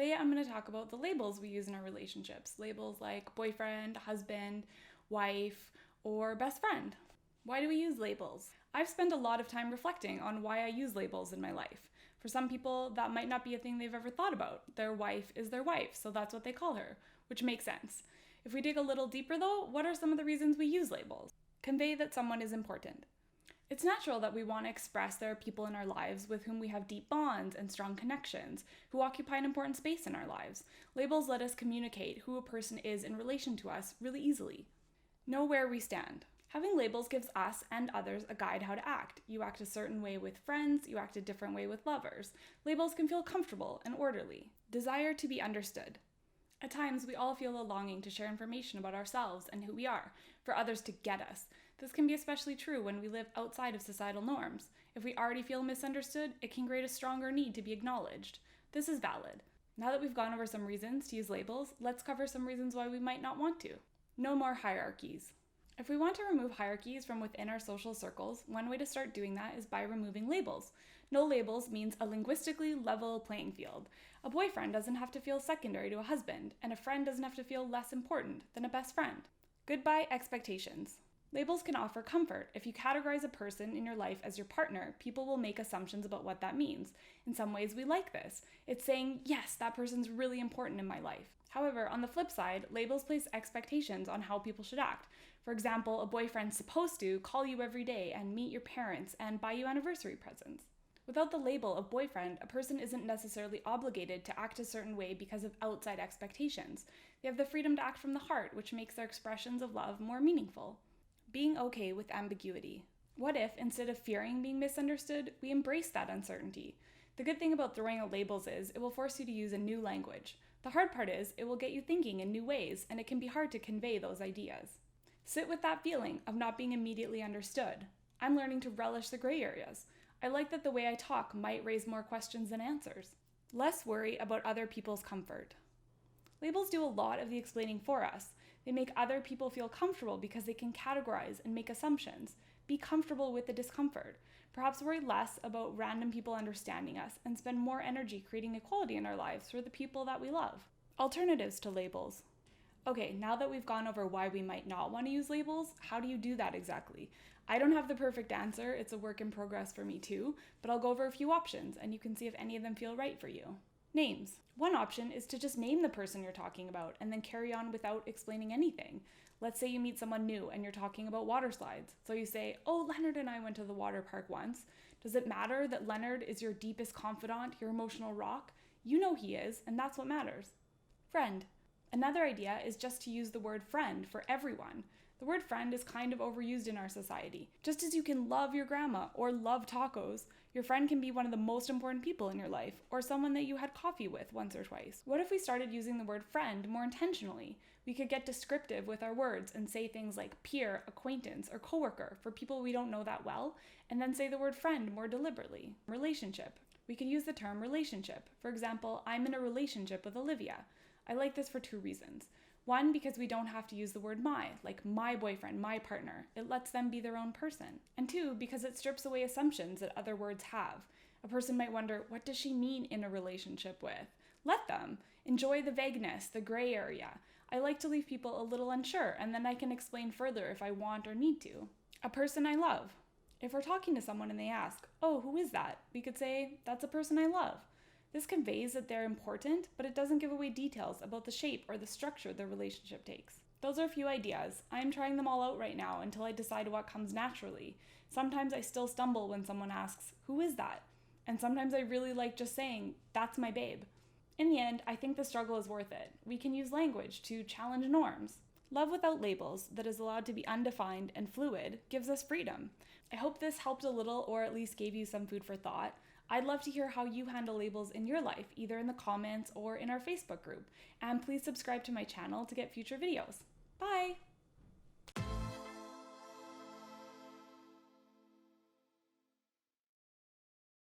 Today I'm going to talk about the labels we use in our relationships. Labels like boyfriend, husband, wife, or best friend. Why do we use labels? I've spent a lot of time reflecting on why I use labels in my life. For some people, that might not be a thing they've ever thought about. Their wife is their wife, so that's what they call her, which makes sense. If we dig a little deeper though, what are some of the reasons we use labels? Convey that someone is important. It's natural that we want to express there are people in our lives with whom we have deep bonds and strong connections, who occupy an important space in our lives. Labels let us communicate who a person is in relation to us really easily. Know where we stand. Having labels gives us and others a guide how to act. You act a certain way with friends, you act a different way with lovers. Labels can feel comfortable and orderly. Desire to be understood. At times, we all feel a longing to share information about ourselves and who we are, for others to get us. This can be especially true when we live outside of societal norms. If we already feel misunderstood, it can create a stronger need to be acknowledged. This is valid. Now that we've gone over some reasons to use labels, let's cover some reasons why we might not want to. No more hierarchies. If we want to remove hierarchies from within our social circles, one way to start doing that is by removing labels. No labels means a linguistically level playing field. A boyfriend doesn't have to feel secondary to a husband, and a friend doesn't have to feel less important than a best friend. Goodbye expectations. Labels can offer comfort. If you categorize a person in your life as your partner, people will make assumptions about what that means. In some ways, we like this. It's saying, yes, that person's really important in my life. However, on the flip side, labels place expectations on how people should act. For example, a boyfriend's supposed to call you every day and meet your parents and buy you anniversary presents. Without the label of boyfriend, a person isn't necessarily obligated to act a certain way because of outside expectations. They have the freedom to act from the heart, which makes their expressions of love more meaningful. Being okay with ambiguity. What if, instead of fearing being misunderstood, we embrace that uncertainty? The good thing about throwing out labels is it will force you to use a new language. The hard part is it will get you thinking in new ways, and it can be hard to convey those ideas. Sit with that feeling of not being immediately understood. I'm learning to relish the gray areas. I like that the way I talk might raise more questions than answers. Less worry about other people's comfort. Labels do a lot of the explaining for us. They make other people feel comfortable because they can categorize and make assumptions. Be comfortable with the discomfort. Perhaps worry less about random people understanding us and spend more energy creating equality in our lives for the people that we love. Alternatives to labels. Okay, now that we've gone over why we might not want to use labels, how do you do that exactly? I don't have the perfect answer, it's a work in progress for me too, but I'll go over a few options and you can see if any of them feel right for you. Names. One option is to just name the person you're talking about and then carry on without explaining anything. Let's say you meet someone new and you're talking about water slides. So you say, oh, Leonard and I went to the water park once. Does it matter that Leonard is your deepest confidant, your emotional rock? You know he is, and that's what matters. Friend. Another idea is just to use the word friend for everyone. The word friend is kind of overused in our society. Just as you can love your grandma or love tacos, your friend can be one of the most important people in your life, or someone that you had coffee with once or twice. What if we started using the word friend more intentionally? We could get descriptive with our words and say things like peer, acquaintance, or coworker for people we don't know that well, and then say the word friend more deliberately. Relationship. We could use the term relationship. For example, I'm in a relationship with Olivia. I like this for two reasons. One, because we don't have to use the word my, like my boyfriend, my partner. It lets them be their own person. And two, because it strips away assumptions that other words have. A person might wonder, what does she mean in a relationship with? Let them. Enjoy the vagueness, the gray area. I like to leave people a little unsure, and then I can explain further if I want or need to. A person I love. If we're talking to someone and they ask, oh, who is that? We could say, that's a person I love. This conveys that they're important, but it doesn't give away details about the shape or the structure the relationship takes. Those are a few ideas. I'm trying them all out right now until I decide what comes naturally. Sometimes I still stumble when someone asks, who is that? And sometimes I really like just saying, that's my babe. In the end, I think the struggle is worth it. We can use language to challenge norms. Love without labels, that is allowed to be undefined and fluid, gives us freedom. I hope this helped a little or at least gave you some food for thought. I'd love to hear how you handle labels in your life, either in the comments or in our Facebook group. And please subscribe to my channel to get future videos. Bye!